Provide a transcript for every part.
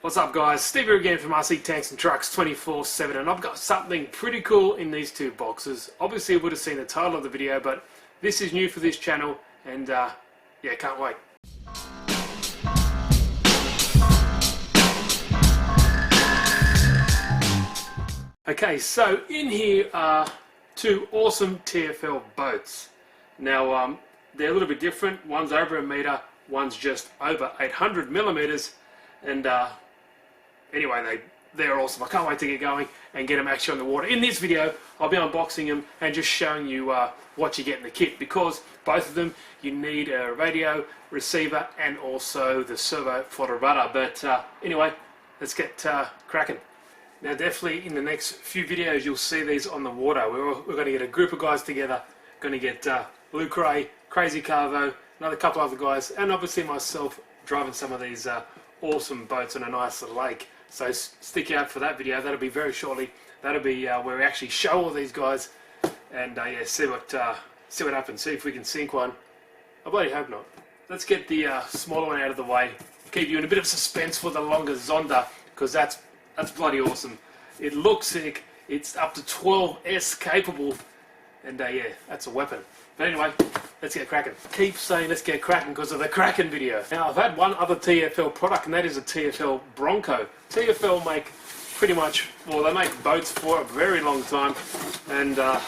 What's up guys, Steve here again from RC Tanks and Trucks 24/7, and I've got something pretty cool in these two boxes. Obviously you would have seen the title of the video, but this is new for this channel and yeah, can't wait. Okay, so in here are two awesome TFL boats. Now they're a little bit different. One's over a meter, one's just over 800 millimeters, and anyway, they're awesome. I can't wait to get going and get them actually on the water. In this video, I'll be unboxing them and just showing you what you get in the kit, because both of them you need a radio, receiver, and also the servo for the rudder. But anyway, let's get cracking. Now definitely in the next few videos you'll see these on the water. We're going to get a group of guys together. Going to get Luke Ray, Crazy Carvo, another couple other guys, and obviously myself driving some of these awesome boats on a nice little lake. So stick out for that video. That'll be very shortly. That'll be where we actually show all these guys and yeah, see what happens. See if we can sink one. I bloody hope not. Let's get the smaller one out of the way. Keep you in a bit of suspense for the longer Zonda, because that's bloody awesome. It looks sick. It's up to 12S capable, and yeah, that's a weapon. But anyway, let's get cracking. Keep saying let's get cracking because of the cracking video. Now I've had one other TFL product, and that is a TFL Bronco. TFL make pretty much, well, they make boats for a very long time, and I'm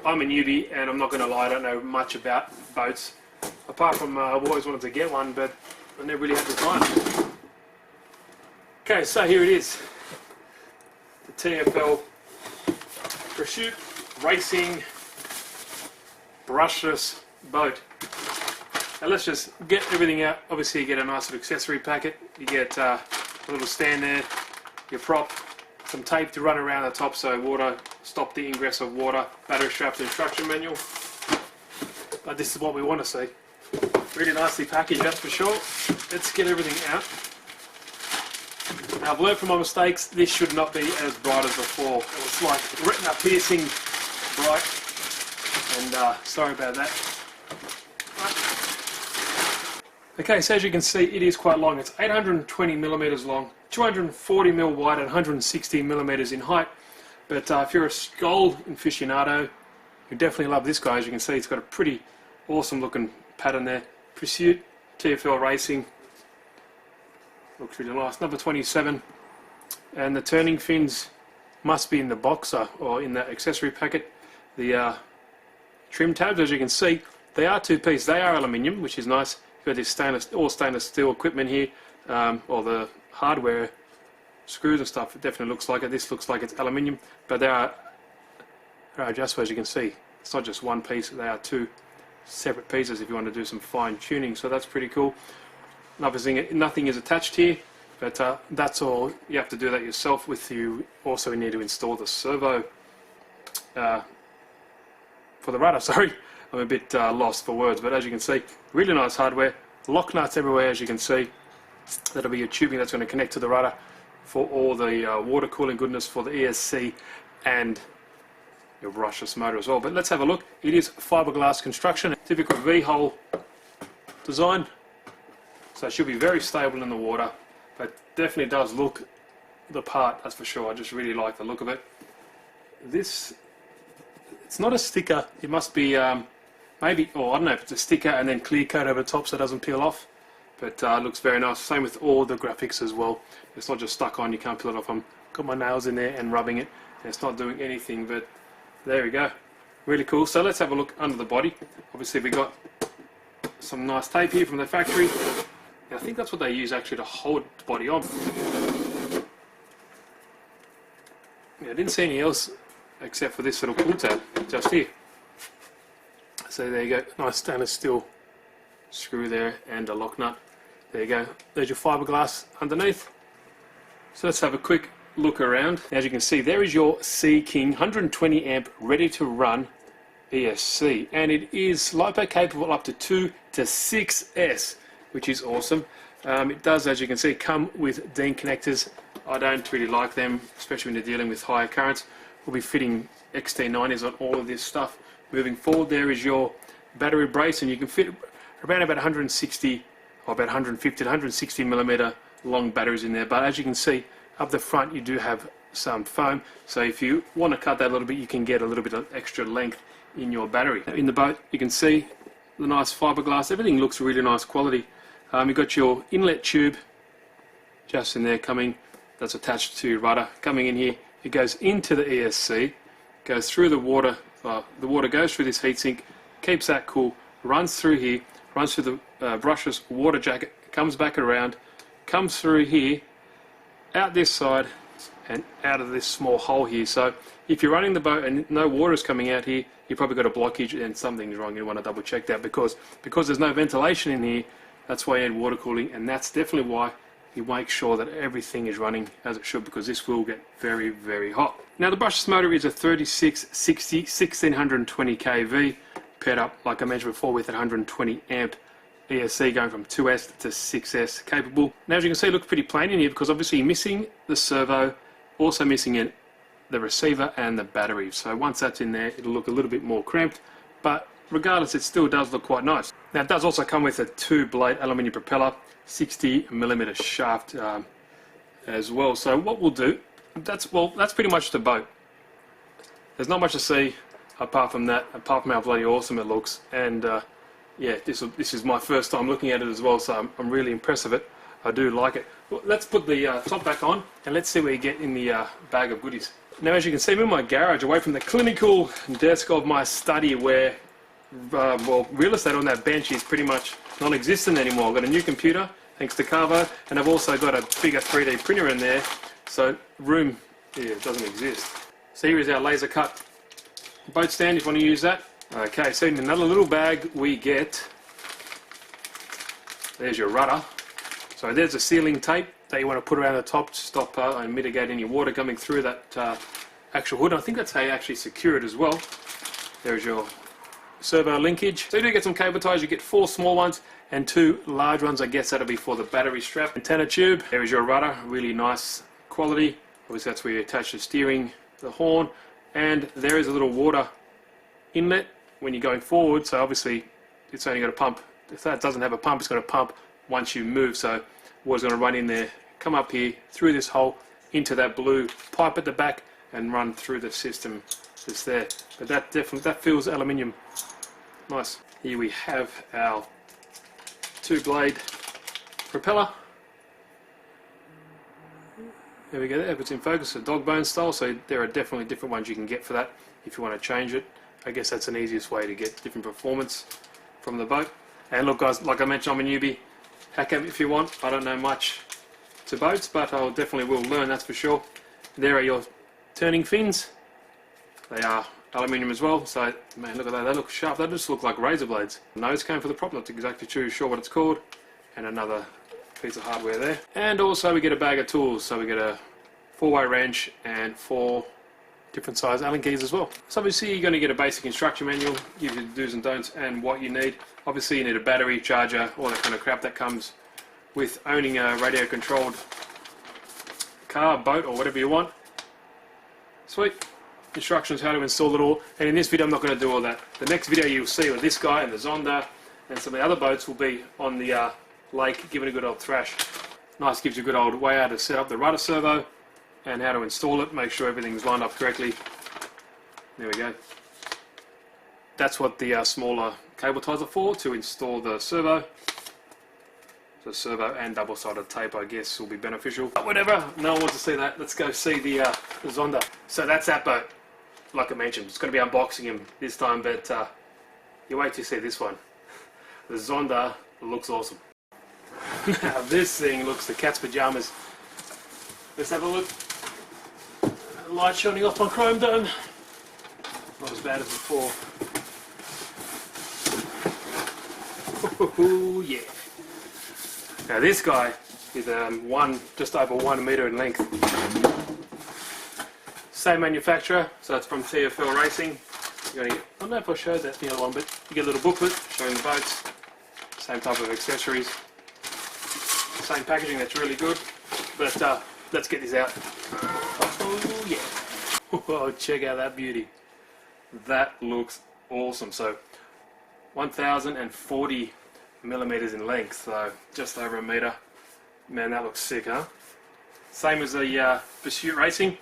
a newbie, and I'm not going to lie, I don't know much about boats, apart from I've always wanted to get one, but I never really had the time. Okay, so here it is, the TFL Pursuit Racing Brushless boat. Now let's just get everything out. Obviously you get a nice little accessory packet. You get a little stand there, your prop, some tape to run around the top so water, stop the ingress of water, battery straps, instruction manual. But this is what we want to see. Really nicely packaged, that's for sure. Let's get everything out. Now I've learned from my mistakes, this should not be as bright as before. It was like retina piercing bright, and sorry about that. Okay, so as you can see, it is quite long. It's 820 millimeters long, 240 mil wide, and 160 millimeters in height. But if you're a Skold aficionado, you definitely love this guy. As you can see, it's got a pretty awesome looking pattern there. Pursuit TFL Racing. Looks really nice. Number 27, and the turning fins must be in the boxer or in the accessory packet. The trim tabs, as you can see, they are two-piece. They are aluminium, which is nice. You've got this all stainless steel equipment here, or the hardware screws and stuff. It definitely looks like it. This looks like it's aluminium, but they are adjustable, as you can see. It's not just one piece. They are two separate pieces if you want to do some fine tuning. So that's pretty cool. Nothing is attached here, but that's all. You have to do that yourself. With you also need to install the servo for the rudder. Sorry, I'm a bit lost for words, but as you can see, really nice hardware. Lock nuts everywhere, as you can see. That'll be your tubing that's going to connect to the rudder for all the water cooling goodness for the ESC and your brushless motor as well. But let's have a look. It is fiberglass construction, typical V-hole design. So it should be very stable in the water, but definitely does look the part, that's for sure. I just really like the look of it. This, it's not a sticker, it must be maybe, or I don't know if it's a sticker and then clear coat over the top so it doesn't peel off, but it looks very nice. Same with all the graphics as well. It's not just stuck on, you can't peel it off. I've got my nails in there and rubbing it, and it's not doing anything, but there we go. Really cool. So let's have a look under the body. Obviously we got some nice tape here from the factory. I think that's what they use actually to hold the body on. Yeah, I didn't see anything else except for this little pull tab just here. So there you go, nice stainless steel screw there and a lock nut. There you go, there's your fiberglass underneath. So let's have a quick look around. As you can see, there is your Sea King 120 amp ready to run ESC, and it is LiPo capable up to 2 to 6S. Which is awesome. It does, as you can see, come with DIN connectors. I don't really like them, especially when you're dealing with higher currents. We'll be fitting XT90s on all of this stuff. Moving forward, there is your battery brace, and you can fit around about 160 about 150 to 160 millimeter long batteries in there. But as you can see, up the front you do have some foam, so if you want to cut that a little bit, you can get a little bit of extra length in your battery. In the boat you can see the nice fiberglass, everything looks really nice quality. You've got your inlet tube just in there coming, that's attached to your rudder, coming in here. It goes into the ESC, goes through the water, the water goes through this heatsink, keeps that cool, runs through here, runs through the brushless water jacket, comes back around, comes through here, out this side, and out of this small hole here. So if you're running the boat and no water is coming out here, you've probably got a blockage and something's wrong. You want to double check that, because there's no ventilation in here. That's why you need water cooling, and that's definitely why you make sure that everything is running as it should, because this will get very, very hot. Now the brushless motor is a 3660 1620 kV, paired up, like I mentioned before, with 120 amp ESC, going from 2S to 6S capable. Now as you can see, it looks pretty plain in here, because obviously you're missing the servo, also missing in the receiver and the battery. So once that's in there, it'll look a little bit more cramped, but regardless, it still does look quite nice. Now it does also come with a 2-blade aluminium propeller, 60mm shaft as well. So what we'll do, that's pretty much the boat. There's not much to see apart from that, apart from how bloody awesome it looks. And yeah, this is my first time looking at it as well, so I'm really impressed with it. I do like it. Well, let's put the top back on and let's see what you get in the bag of goodies. Now as you can see, I'm in my garage, away from the clinical desk of my study, where well, real estate on that bench is pretty much non-existent anymore. I've got a new computer thanks to Carvo, and I've also got a bigger 3D printer in there, so room doesn't exist. So here is our laser cut boat stand if you want to use that. Okay, so in another little bag we get, there's your rudder. So there's a sealing tape that you want to put around the top to stop and mitigate any water coming through that actual hood. I think that's how you actually secure it as well. There's your servo linkage. So you do get some cable ties. You get 4 small ones and 2 large ones. I guess that'll be for the battery strap. Antenna tube. There is your rudder, really nice quality. Obviously that's where you attach the steering, the horn, and there is a little water inlet when you're going forward. So obviously it's only got a pump. If that doesn't have a pump, it's going to pump once you move. So water's going to run in there, come up here through this hole into that blue pipe at the back and run through the system that's there. But that feels aluminium. Nice. Here we have our 2-blade propeller. There we go, there, it's in focus, a dog bone style, so there are definitely different ones you can get for that if you want to change it. I guess that's an easiest way to get different performance from the boat. And look guys, like I mentioned, I'm a newbie. Hack it if you want. I don't know much to boats, but I definitely will learn, that's for sure. There are your turning fins. They are aluminium as well, so man, look at that, they look sharp. They just look like razor blades. The nose came for the prop, not exactly too sure what it's called. And another piece of hardware there. And also we get a bag of tools, so we get a 4-way wrench and 4 different size Allen keys as well. So obviously you're going to get a basic instruction manual, give you the do's and don'ts and what you need. Obviously you need a battery, charger, all that kind of crap that comes with owning a radio controlled car, boat or whatever you want. Sweet. Instructions how to install it all, and in this video I'm not going to do all that. The next video you'll see with this guy and the Zonda and some of the other boats will be on the lake, giving a good old thrash. Nice, gives you a good old way how to set up the rudder servo and how to install it, make sure everything's lined up correctly. There we go. That's what the smaller cable ties are for, to install the servo. The servo and double-sided tape, I guess, will be beneficial. But whatever, no one wants to see that. Let's go see the Zonda. So that's that boat. Like I mentioned, it's going to be unboxing him this time, but you wait till you see this one. The Zonda looks awesome. Now this thing looks the cat's pajamas. Let's have a look. Light shining off my chrome dome. Not as bad as before. Oh yeah. Now this guy is just over 1 meter in length. Same manufacturer, so it's from TFL Racing. You're gonna get, I don't know if I showed that the other one, but you get a little booklet showing the boats. Same type of accessories. Same packaging, that's really good. But let's get this out. Oh yeah. Oh, check out that beauty. That looks awesome. So 1040 millimeters in length, so just over a meter. Man, that looks sick, huh? Same as the Pursuit Racing.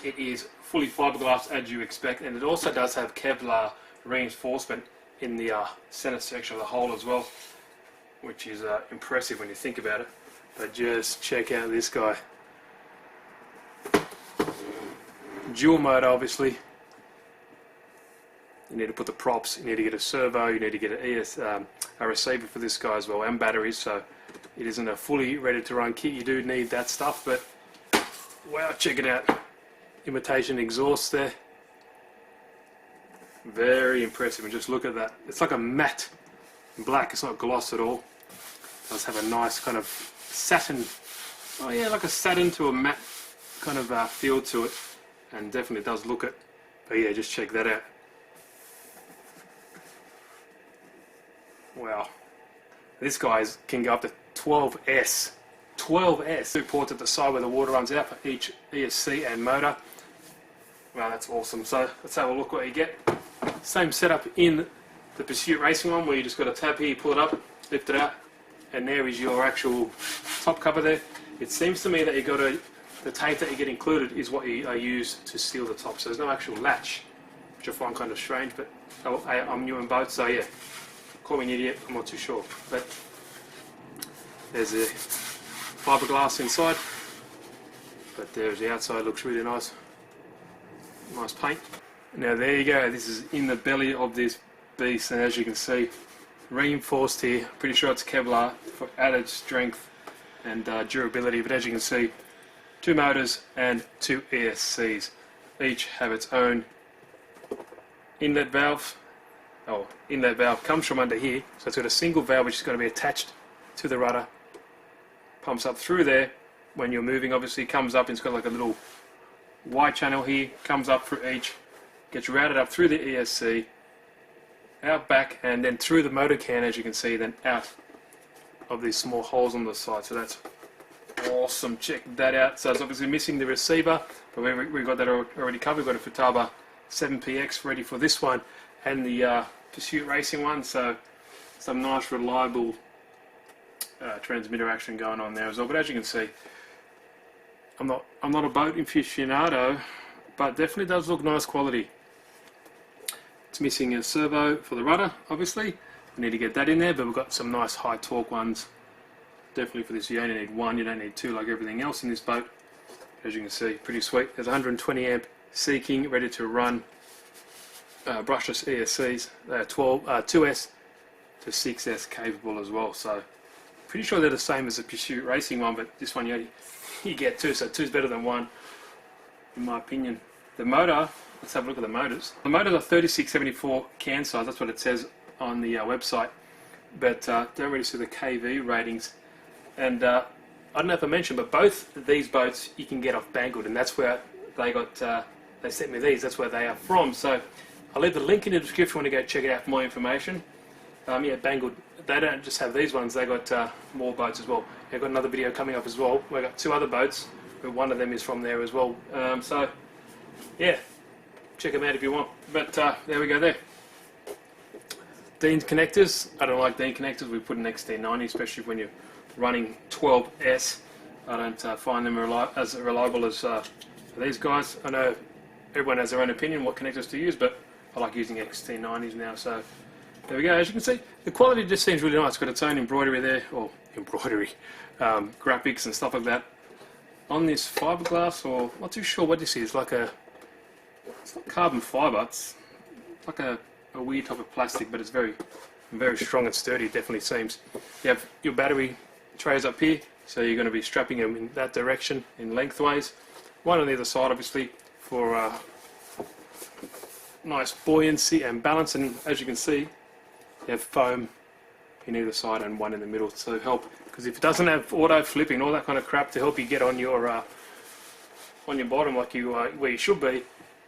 It is fully fiberglass as you expect, and it also does have Kevlar reinforcement in the center section of the hull as well, which is impressive when you think about it. But just check out this guy. Dual motor, obviously. You need to put the props, you need to get a servo, you need to get a receiver for this guy as well, and batteries, so it isn't a fully ready to run kit. You do need that stuff, but wow, check it out. Imitation exhaust there. Very impressive, and just look at that. It's like a matte black, it's not gloss at all. It does have a nice kind of satin, oh yeah, like a satin to a matte kind of feel to it, and definitely does look it. But yeah, just check that out. Wow, this guy can go up to 12S. 12S. 2 ports at the side where the water runs out for each ESC and motor. Wow, that's awesome. So let's have a look what you get. Same setup in the Pursuit Racing one, where you just got a tab here, you pull it up, lift it out, and there is your actual top cover there. It seems to me that you got the tape that you get included is what you use to seal the top. So there's no actual latch, which I find kind of strange, but I'm new in boats, so yeah. Call me an idiot, I'm not too sure. But there's the fiberglass inside, but there's the outside, looks really nice. Nice paint. Now there you go, this is in the belly of this beast, and as you can see, reinforced here. Pretty sure it's Kevlar for added strength and durability, but as you can see, 2 motors and 2 ESCs. Each have its own inlet valve. Oh, inlet valve comes from under here, so it's got a single valve which is going to be attached to the rudder. Pumps up through there. When you're moving, obviously comes up, and it's got like a little Y channel here, comes up through each, gets routed up through the ESC, out back, and then through the motor can, as you can see, then out of these small holes on the side. So that's awesome. Check that out. So it's obviously missing the receiver, but we've got that already covered. We've got a Futaba 7PX ready for this one and the Pursuit Racing one. So some nice reliable transmitter action going on there as well. But as you can see, I'm not a boat aficionado, but definitely does look nice quality. It's missing a servo for the rudder, obviously. We need to get that in there, but we've got some nice high torque ones. Definitely for this, you only need 1, you don't need 2 like everything else in this boat. As you can see, pretty sweet. There's 120 amp Seeking ready to run brushless ESCs. They're 2S to 6S capable as well. So pretty sure they're the same as the Pursuit Racing one, but this one you get 2, so 2 is better than 1 in my opinion. The motor, let's have a look at the motors. The motors are 3674 can size, that's what it says on the website, but don't really see the KV ratings. And I don't know if I mentioned, but both these boats you can get off Banggood, and that's where they got, they sent me these, that's where they are from. So I'll leave the link in the description if you want to go check it out for more information. Yeah, Banggood, they don't just have these ones, they got more boats as well. I've got another video coming up as well. We've got 2 other boats, but one of them is from there as well. So yeah, check them out if you want. But there we go there. Dean connectors, I don't like Dean connectors. We put an XT90, especially when you're running 12S. I don't find them as reliable as these guys. I know everyone has their own opinion what connectors to use, but I like using XT90s now. So there we go. As you can see, the quality just seems really nice. It's got its own embroidery there, or embroidery, graphics and stuff like that. On this fiberglass, or not too sure what this is, it's not carbon fiber, it's like a weird type of plastic, but it's very strong and sturdy, it definitely seems. You have your battery trays up here, so you're going to be strapping them in that direction, in lengthways. One on either side, obviously, for nice buoyancy and balance, and as you can see, you have foam in either side and one in the middle to help, because if it doesn't have auto flipping, all that kind of crap to help you get on your bottom like where you should be,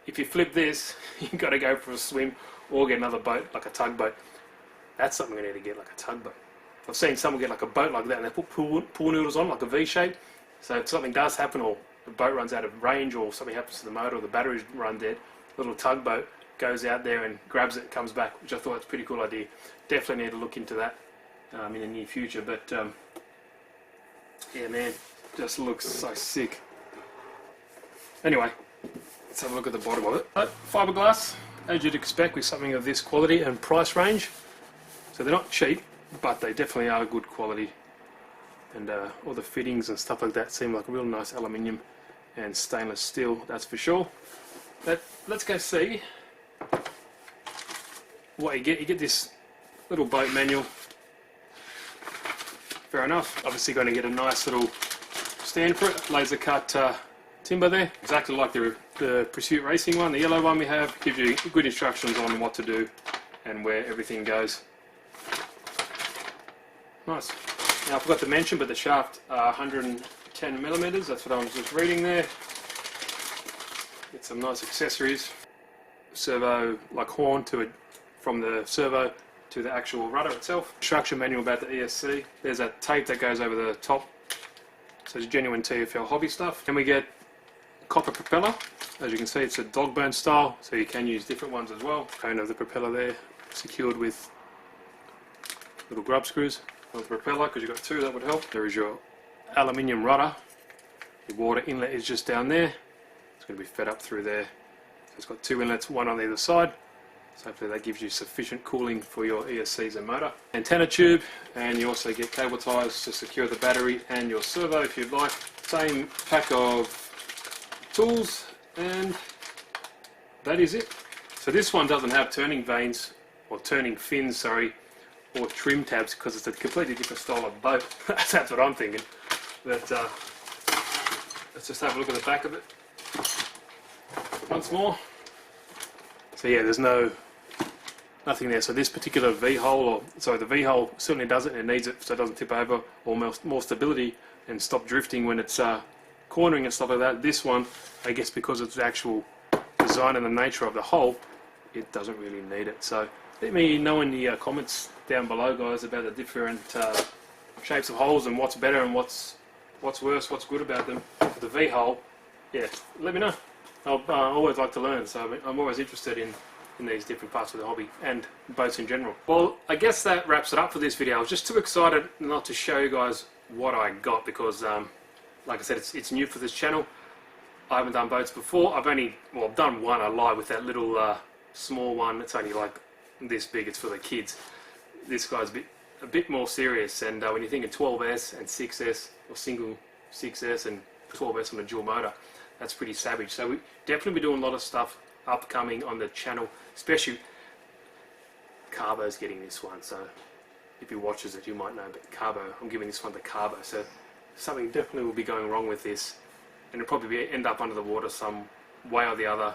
if you flip this, you've got to go for a swim or get another boat, like a tugboat. That's something we need to get, like a tugboat. I've seen someone get like a boat like that and they put pool noodles on, like a V shape, so if something does happen, or the boat runs out of range, or something happens to the motor, or the batteries run dead, little tugboat goes out there and grabs it and comes back, which I thought was a pretty cool idea. Definitely need to look into that in the near future. But yeah, man, just looks so sick. Anyway, let's have a look at the bottom of it. Fiberglass, as you'd expect with something of this quality and price range. So they're not cheap, but they definitely are good quality. And all the fittings and stuff like that seem like real nice aluminium and stainless steel, that's for sure. But let's go see what you get. You get this little boat manual. Fair enough. Obviously going to get a nice little stand for it. Laser cut timber there. Exactly like the Pursuit Racing one. The yellow one we have gives you good instructions on what to do and where everything goes. Nice. Now I forgot to mention, but the shaft 110 millimeters. That's what I was just reading there. Get some nice accessories. Servo like horn to it, from the servo to the actual rudder itself. Instruction manual about the ESC. There's a tape that goes over the top. So it's genuine TFL hobby stuff. Then we get copper propeller. As you can see, it's a dog bone style, so you can use different ones as well. Cone of the propeller there, secured with little grub screws on the propeller, because you've got two, that would help. There is your aluminium rudder. The water inlet is just down there. It's going to be fed up through there. So it's got two inlets, one on either side. So hopefully that gives you sufficient cooling for your ESCs and motor. Antenna tube, and you also get cable ties to secure the battery and your servo if you'd like. Same pack of tools, and that is it. So this one doesn't have turning vanes, or turning fins, sorry, or trim tabs, because it's a completely different style of boat. That's what I'm thinking. But let's just have a look at the back of it once more. So yeah, there's nothing there. So this particular V-hole, the V-hole certainly does it, and it needs it so it doesn't tip over, or more stability and stop drifting when it's cornering and stuff like that. This one, I guess because it's the actual design and the nature of the hole, it doesn't really need it. So let me know in the comments down below, guys, about the different shapes of holes and what's better and what's worse, what's good about them. For the V-hole, yeah, let me know. I always like to learn, so I'm always interested in these different parts of the hobby and boats in general. Well, I guess that wraps it up for this video. I was just too excited not to show you guys what I got, because like I said, it's new for this channel. I haven't done boats before. I've done one. I lied with that little small one. It's only like this big. It's for the kids. This guy's a bit more serious, and when you think of 12S and 6S, or single 6S and 12S on a dual motor, that's pretty savage. So we definitely be doing a lot of stuff upcoming on the channel, especially Carbo's getting this one. So if he watches it, you might know, but Carbo, I'm giving this one to Carbo. So something definitely will be going wrong with this, and it'll probably end up under the water some way or the other.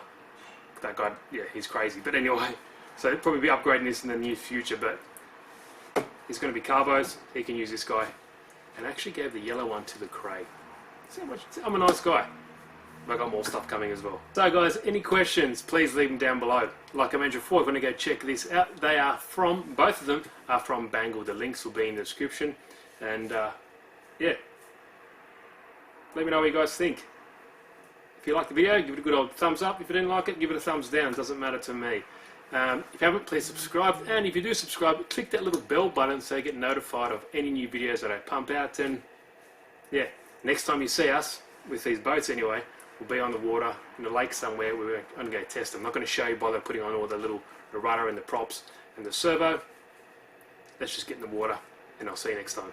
That guy, yeah, he's crazy. But anyway, so he'll probably be upgrading this in the near future, but he's going to be Carbo's. He can use this guy, and I actually gave the yellow one to the Craig. See how much, I'm a nice guy. But I got more stuff coming as well. So guys, any questions, please leave them down below. Like I mentioned before, if you want to go check this out, both of them are from Bangle. The links will be in the description. And yeah, let me know what you guys think. If you liked the video, give it a good old thumbs up. If you didn't like it, give it a thumbs down. Doesn't matter to me. If you haven't, please subscribe. And if you do subscribe, click that little bell button so you get notified of any new videos that I pump out. And yeah, next time you see us, with these boats anyway, we'll be on the water in the lake somewhere. We're going to go test them. I'm not going to show you by putting on all the rudder and the props and the servo. Let's just get in the water, and I'll see you next time.